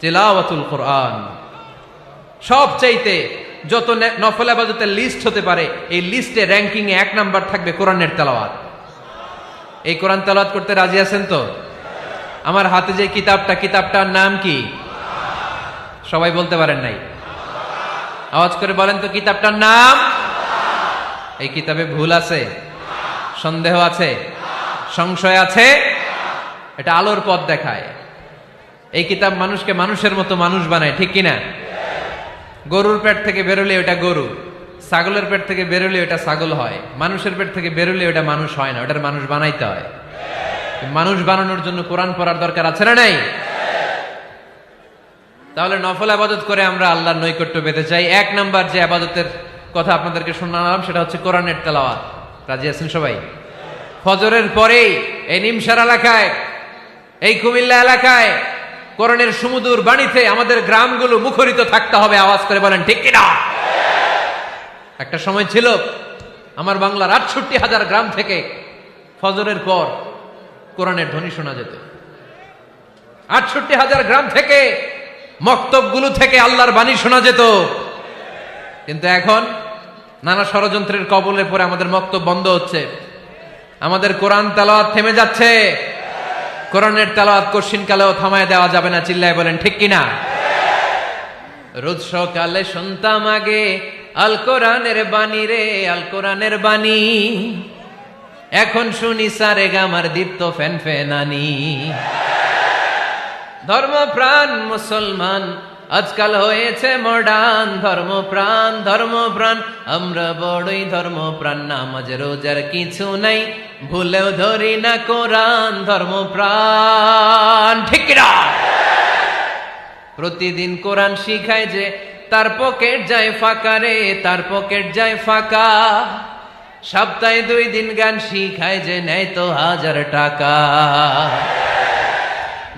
Speaker 1: তিলাওয়াতুল কোরআন। সবচাইতে যত নফল ইবাদতের লিস্ট হতে পারে, এই লিস্টে র্যাঙ্কিং এ ১ নাম্বার থাকবে কোরআনের তেলাওয়াত। এই কোরআন তেলাওয়াত করতে রাজি আছেন তো? আমার হাতে যে কিতাবটার নাম কি? সবাই বলতে পারেন নাই? আওয়াজ করে বলেন তো কিতাবটার নাম। এই কিতাবে ভুল আছে, সন্দেহ আছে, সংশয় আছে? এটা আলোর পথ দেখায়। এই কিতাব মানুষকে মানুষের মতো মানুষ বানায়, ঠিক কিনা? গরুর পেট থেকে বেরোলে ওটা গরু, ছাগলের পেট থেকে বেরোলে ওটা ছাগল হয়, মানুষের পেট থেকে বেরোলে ওটা মানুষ হয় না, ওটার মানুষ বানাইতে হয়। মানুষ বানানোর জন্য কোরআন পড়ার দরকার আছে না নাই? তাহলে নফল আবাদত করে আমরা আল্লাহর নৈকট্য পেতে চাই। এক নাম্বার যে আবাদতের কথা আপনাদেরকে শোনালাম সেটা হচ্ছে কোরআনের তেলাওয়াত। রাজি আছেন সবাই? ফজরের পরেই এই নিমসার এলাকায়, এই কুমিল্লা এলাকায় কোরআনের সুমধুর বাণীতে আমাদের গ্রামগুলো মুখরিত থাকতে হবে। আওয়াজ করে বলেন ঠিক কিনা? একটা সময় ছিল আমার বাংলার ৬৮,০০০ গ্রাম থেকে ফজরের পর কোরআনের ধ্বনি শোনা যেত। ৬৮,০০০ গ্রাম থেকে মক্তবগুলো থেকে আল্লাহর বাণী শোনা যেত। কিন্তু এখন নানা ষড়যন্ত্রের কবলে পড়ে আমাদের মক্তব বন্ধ হচ্ছে, আমাদের কোরআন তেলাওয়াত থেমে যাচ্ছে। কোরআনের তেলাওয়াত কশিন কালেও থামায় দেওয়া যাবে না। চিল্লায় বলেন ঠিক কিনা? রোজ সকালে শুনতাম আগে আল কোরআনের বাণী রে, আল কোরআনের বাণী। এখন শুনি সারে গামার দীপ্ত ফ্যান ফ্যানানি। ধর্মপ্রাণ মুসলমান আজকাল হয়েছে মডার্ন। ধর্মপ্রাণ ধর্মপ্রাণ আমরা বড়ই ধর্মপ্রাণ। নামাজ রোজার কিছু নাই, ভুলেও ধরি না কোরআন। ধর্মপ্রাণ ঠিক কিনা? প্রতিদিন কোরআন শিখায় যে তার পকেট যায় ফাঁকা রে, তার পকেট যায় ফাঁকা। সপ্তাহে 2 দিন গান শিখায় যে নেয় তো 1000 টাকা।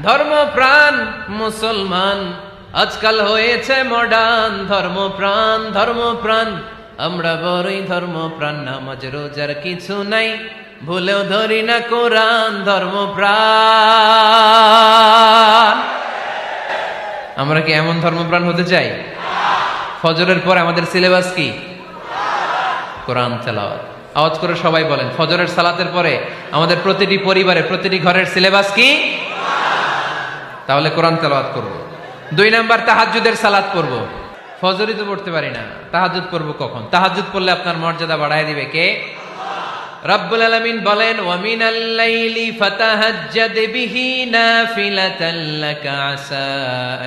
Speaker 1: ধর্মপ্রাণ মুসলমান আজকাল হয়েছে মডার্ন। ধর্মপ্রাণ ধর্মপ্রাণ আমরা বড়ই ধর্মপ্রাণ। নামাজ রোজার কিছু নাই, ভুলেও ধরি না কোরআন। ধর্মপ্রাণ। আমরা কি এমন ধর্মপ্রাণ হতে চাই? ফজরের পর আমাদের সিলেবাস কি? কোরআন তেলাওয়াত। আওয়াজ করে সবাই বলেন, ফজরের সালাতের পরে আমাদের প্রতিটি পরিবারে, প্রতিটি ঘরের সিলেবাস কি? তাহলে কোরআন তেলাওয়াত করব। 2 নাম্বার তাহাজ্জুদের সালাত পড়ব। ফজরই তো পড়তে পারি না, তাহাজ্জুদ পড়ব কখন? তাহাজ্জুদ পড়লে আপনার মর্যাদা বাড়ায় দিবে কে? রব্বুল আলামিন বলেন, ওয়া মিনাল লাইলি ফাতাহাজ্জাদ বিহি নাফিলাতান লাকা আসা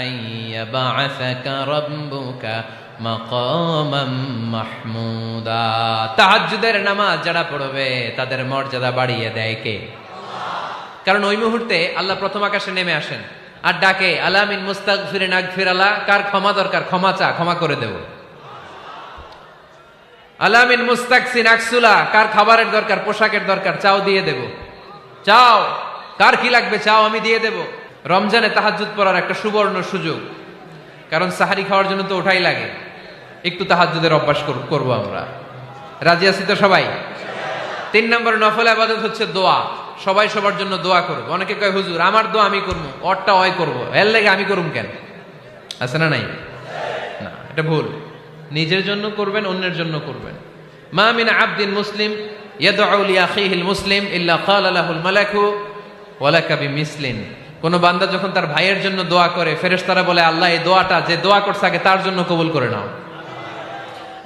Speaker 1: আন ইয়াবআসাকা রাব্বুকা মাকামাম মাহমুদা। তাহাজ্জুদের নামাজ যারা পড়বে তাদের মর্যাদা বাড়িয়ে দেয় কে? কারণ ওই মুহূর্তে আল্লাহ প্রথম আকাশে নেমে আসেন আর ডাকে, আলা মিন মুস্তাগফিরিন আগফিরালা। কার ক্ষমা দরকার? ক্ষমা চা, ক্ষমা করে দেব। আলা মিন মুস্তাকসিন আকসুলা। কার খাবারের দরকার? পোশাকের দরকার? চাও, দিয়ে দেব। চাও, কার কি লাগবে? চাও, আমি দিয়ে দেব। রমজানে তাহাজ্জুদ পড়ার একটা সুবর্ণ সুযোগ, কারণ সাহারি খাওয়ার জন্য তো ওঠাই লাগে। একটু তাহাজ্জুদের অভ্যাস করব আমরা। রাজি আছি তো সবাই? 3 নম্বর নফল ইবাদত হচ্ছে দোয়া। সবাই সবার জন্য দোয়া করব। অনেকে কয়, হুজুর আমার দোয়া আমি করবো, ওরটা ওই করবো, এর লাগে আমি করুম কেন? আছে না নাই? না, এটা ভুল। নিজের জন্য করবেন, অন্যের জন্য করবেন। মা মিন আবদিন মুসলিম ইয়াদউ লিআখিহিল মুসলিম ইল্লা ক্বালা লাহুল মালাকু ওয়া লাকা বিমিসলিন। কোন বান্দা যখন তার ভাইয়ের জন্য দোয়া করে, ফেরেশতারা বলে, আল্লাহ এই দোয়াটা যে দোয়া করছে আগে তার জন্য কবুল করে নাও।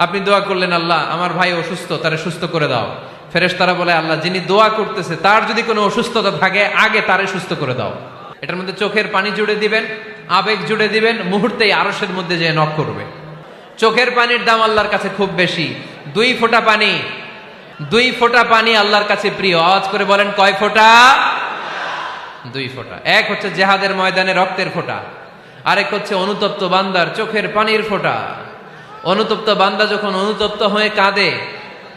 Speaker 1: আপনি দোয়া করলেন, আল্লাহ আমার ভাই অসুস্থ, তারে সুস্থ করে দাও। ফেরেশতারা বলে, আল্লাহ যিনি দোয়া করতেছে তার যদি কোনো অসুস্থতা থাকে আগে তারে সুস্থ করে দাও। এটার মধ্যে চোখের পানি জুড়ে দিবেন, আবেগ জুড়ে দিবেন, মুহূর্তেই আরশের মধ্যে যে নক করবে। চোখের পানির দাম আল্লাহর কাছে খুব বেশি। 2 ফোঁটা পানি, 2 ফোঁটা পানি আল্লাহর কাছে প্রিয়। আওয়াজ করে বলেন, কয় ফোঁটা? 2 ফোঁটা। এক হচ্ছে জিহাদের ময়দানে রক্তের ফোঁটা, আরেক হচ্ছে অনুতপ্ত বান্দার চোখের পানির ফোঁটা। অনুতপ্ত বান্দা যখন অনুতপ্ত হয়ে কাঁদে,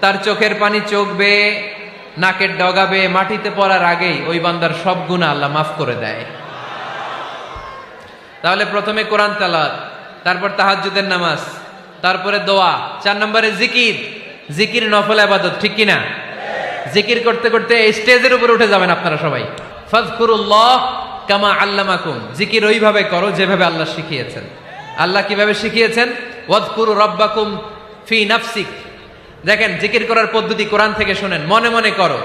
Speaker 1: তার চোখের পানি চোখ বেয়ে নাকের ডগাবে মাটিতে পড়ার আগেই ওই বান্দার সব গুনাহ আল্লাহ মাফ করে দেয়। তাহলে প্রথমে কোরআন তেলাওয়াত, তারপর তাহাজ্জুদের নামাজ, তারপরে দোয়া। 4 নম্বরে জিকির। জিকির নফল ইবাদত, ঠিক কিনা? জিকির করতে করতে এই স্টেজের উপরে উঠে যাবেন আপনারা সবাই। ফাযকুরুল্লাহ কামা আল্লামাকুম। জিকির ওইভাবে করো যেভাবে আল্লাহ শিখিয়েছেন। আল্লাহ কিভাবে শিখিয়েছেন? ওয়াযকুরু রাব্বাকুম ফি নাফসিক। দেখেন, জিকির করার পদ্ধতি কোরআন থেকে শুনেন। মনে মনে করো,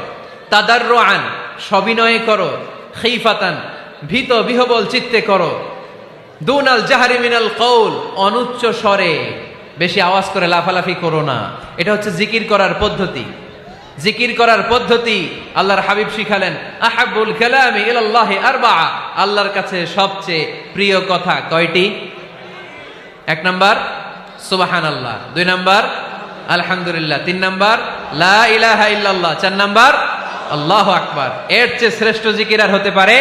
Speaker 1: তাদাররুআন সবিনয়ে করো, খিফাতান ভীত বিহবল চিত্তে করো, দুনাল জাহরি মিনাল কওল অনুচ্চ স্বরে, বেশি আওয়াজ করে লাফালাফি করো না। এটা হচ্ছে জিকির করার পদ্ধতি। জিকির করার পদ্ধতি আল্লাহর হাবিব শিখালেন, আহাব্বুল কালামি ইলাল্লাহি আরবাআ, আল্লাহর কাছে সবচেয়ে প্রিয় কথা কয়টি? 1 নাম্বার সুবহানাল্লাহ, 2 নাম্বার আলহামদুলিল্লাহ, 3 নাম্বার লা ইলাহা ইল্লাল্লাহ, 4 নাম্বার আল্লাহু আকবার। এর চেয়ে শ্রেষ্ঠ জিকির আর হতে পারে?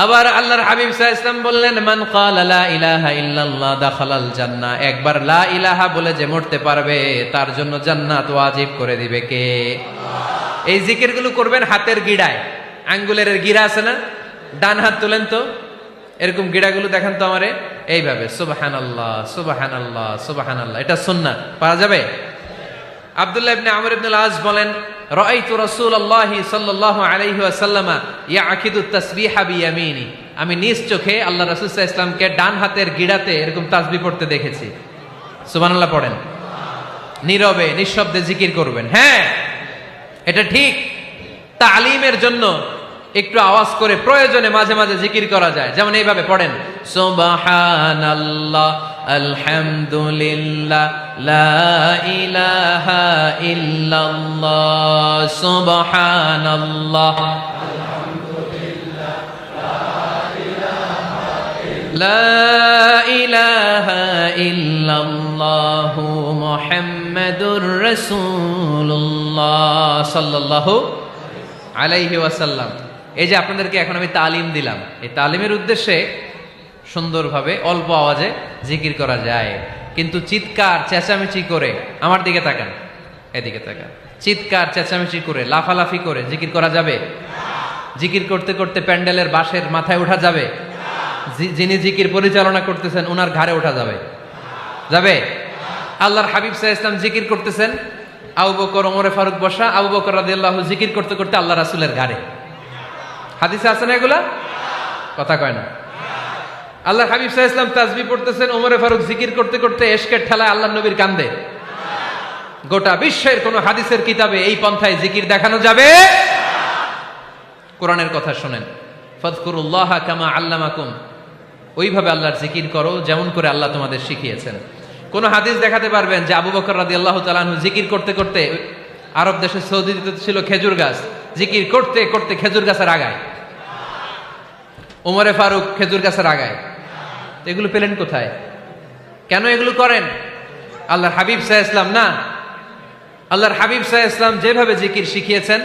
Speaker 1: আবার আল্লাহর হাবিব সাল্লাল্লাহু আলাইহি ওয়াসাল্লাম বললেন, মান ক্বালা লা ইলাহা ইল্লাল্লাহ দাখালাল জান্নাহ, একবার লা ইলাহা বলে যে মরতে পারবে তার জন্য জান্নাত ওয়াজিব করে দিবে কে? আল্লাহ। এই জিকিরগুলো করবেন হাতের গিড়ায়, আঙ্গুলের গিড়া আছে না, ডান হাত তুলেন তো, এরকম গিড়াগুলো দেখেন তো আমারে, এইভাবে সুবহানাল্লাহ সুবহানাল্লাহ সুবহানাল্লাহ, এটা সুন্নাত, পারা যাবে? আব্দুল্লাহ ইবনে আমর ইবনে আল-আস বলেন, রাআইতু রাসূলুল্লাহি সাল্লাল্লাহু আলাইহি ওয়াসাল্লাম ইয়াকিদু তাসবিহা বিয়ামিনি, আমি নিজ চোখে আল্লাহ রাসূল সাল্লাল্লাহু আলাইহি ওয়াসাল্লামকে ডান হাতের গিড়াতে এরকম তাসবিহ পড়তে দেখেছি। সুবহানাল্লাহ পড়েন, নীরবে নিঃশব্দে জিকির করবেন। হ্যাঁ, এটা ঠিক। তালিমের জন্য একটু আওয়াজ করে প্রয়োজনে মাঝে মাঝে জিকির করা যায়, যেমন এইভাবে পড়েন, সুবহানাল্লাহ আলহামদুলিল্লাহ লা ইলাহা ইল্লাল্লাহ, সুবহানাল্লাহ লা ইলাহা ইল্লাল্লাহ মুহাম্মাদুর রাসূলুল্লাহ সাল্লাল্লাহু আলাইহি ওয়াসাল্লাম। এই যে আপনাদেরকে এখন আমি তালিম দিলাম, এই তালিমের উদ্দেশ্যে সুন্দরভাবে অল্প আওয়াজে জিকির করা যায়, কিন্তু চিৎকার চেঁচামেচি করে, আমার দিকে তাকান, এদিকে তাকান, চিৎকার চেঁচামেচি করে লাফালাফি করে জিকির করা যাবে? জিকির করতে করতে প্যান্ডেলের বাঁশের মাথায় ওঠা যাবে? যিনি জিকির পরিচালনা করতেছেন ওনার ঘাড়ে ওঠা যাবে? যাবে? আল্লাহর হাবিব সাল্লাল্লাহু আলাইহি ওয়াসাল্লাম জিকির করতেছেন, আবু বকর ওমরে ফারুক বসা, আবু বকর রাদিয়াল্লাহু জিকির করতে করতে আল্লাহ রাসূলের ঘাড়ে। হাদিসে আছে না এগুলা? কথা কয় না। আল্লাহর হাবিব সাল্লাল্লাহু আলাইহি ওয়াসাল্লাম তাসবিহ পড়তেছেন, ওমরে ফারুক জিকির করতে করতে এশকের ঠেলায় আল্লাহর নবীর কান্দে। গোটা বিশ্বের কোন হাদিসের কিতাবে এই পন্থায় জিকির দেখানো যাবে? কোরআনের কথা শুনেন, ফাযকুরুল্লাহা কামা আল্লামাকুম, ওইভাবে আল্লাহর জিকির করো যেমন করে আল্লাহ তোমাদের শিখিয়েছেন। কোন হাদিস দেখাতে পারবেন যে আবু বকর রাদিয়াল্লাহু তাআলা আনহু জিকির করতে করতে, আরব দেশে সৌদিতে ছিল খেজুর গাছ, জিকির করতে করতে খেজুর গাছের আগায়, ওমরে ফারুক খেজুর গাছের আগায়, এগুলো পেলেন কোথায়? কেন এগুলো করেন? আল্লাহর হাবিব সাল্লাল্লাহু আলাইহি ওয়াসাল্লাম না, আল্লাহর হাবিব সাল্লাল্লাহু আলাইহি ওয়াসাল্লাম যেভাবে জিকির শিখিয়েছেন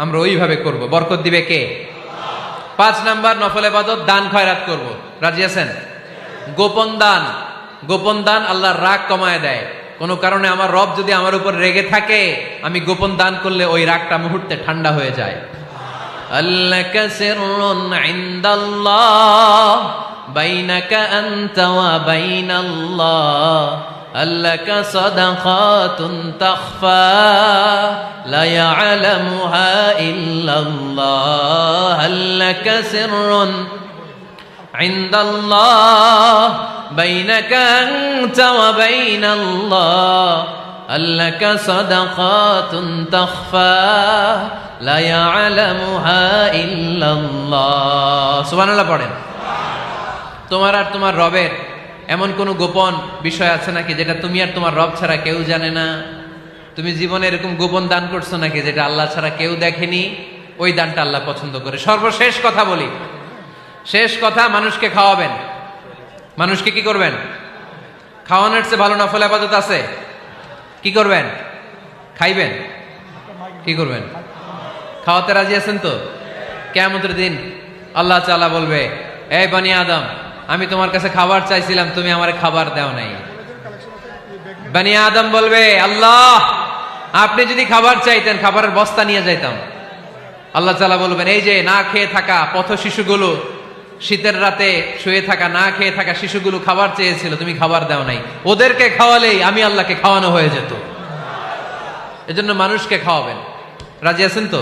Speaker 1: আমরা ওইভাবে করব। বরকত দিবে কে? 5 নাম্বার নফল ইবাদত, দান খয়রাত করব। রাজি আছেন? গোপন দান, গোপন দান আল্লাহর রাগ কমায় দেয়। কোন কারণে আমার রব যদি আমার উপর রেগে থাকে, আমি গোপন দান করলে ওই রাগটা মুহূর্তে ঠান্ডা হয়ে যায়। আল্লাকা সিররুন ইনদাল্লাহ বাইনাকা আনতা ওয়া বাইনাল্লাহ, আল্লাকা সাদাকাতুন তাখফা লা ইয়ালামুহা ইল্লাল্লাহ, আল্লাকা সিররুন ইনদাল্লাহ বাইনাকা আনতা ওয়া বাইনাল্লাহ, আল্লাকা সাদাকাতুন তাখফা লা ইয়ালামুহা ইল্লাল্লাহ। সুবহানাল্লাহ পড়েন। তোমার আর তোমার রবের এমন কোন গোপন বিষয় আছে নাকি যেটা তুমি আর তোমার রব ছাড়া কেউ জানে না? তুমি জীবনে এরকম গোপন দান করছো নাকি যেটা আল্লাহ ছাড়া কেউ দেখেনি? ওই দানটা আল্লাহ পছন্দ করে। সর্বশেষ কথা বলি, শেষ কথা, মানুষকে খাওয়াবেন। মানুষকে কি করবেন? খাওয়ানোর চেয়ে ভালো নফল ইবাদত আছে? কি করবেন? খাইবেন। কি করবেন? খাওয়াতে রাজি আছেন তো? কিয়ামতের দিন আল্লাহ তাআলা বলবে, এই বনি আদম, আমি তোমার কাছে খাবার চাইছিলাম, তুমি আমারে খাবার দাও নাই। বনি আদম বলবে, আল্লাহ আপনি যদি খাবার চাইতেন খাবারের বস্তা নিয়ে যাইতাম। আল্লাহ তাআলা বলবেন, এই যে না খেয়ে থাকা পথ শিশুগুলো, শীতের রাতে শুয়ে থাকা না খেয়ে থাকা শিশুগুলো খাবার চেয়েছিল, তুমি খাবার দাও নাই, ওদেরকে খাওয়ালেই আমি আল্লাহকে খাওয়ানো হয়ে যেত। এজন্য মানুষকে খাওয়াবেন। রাজি আছেন তো?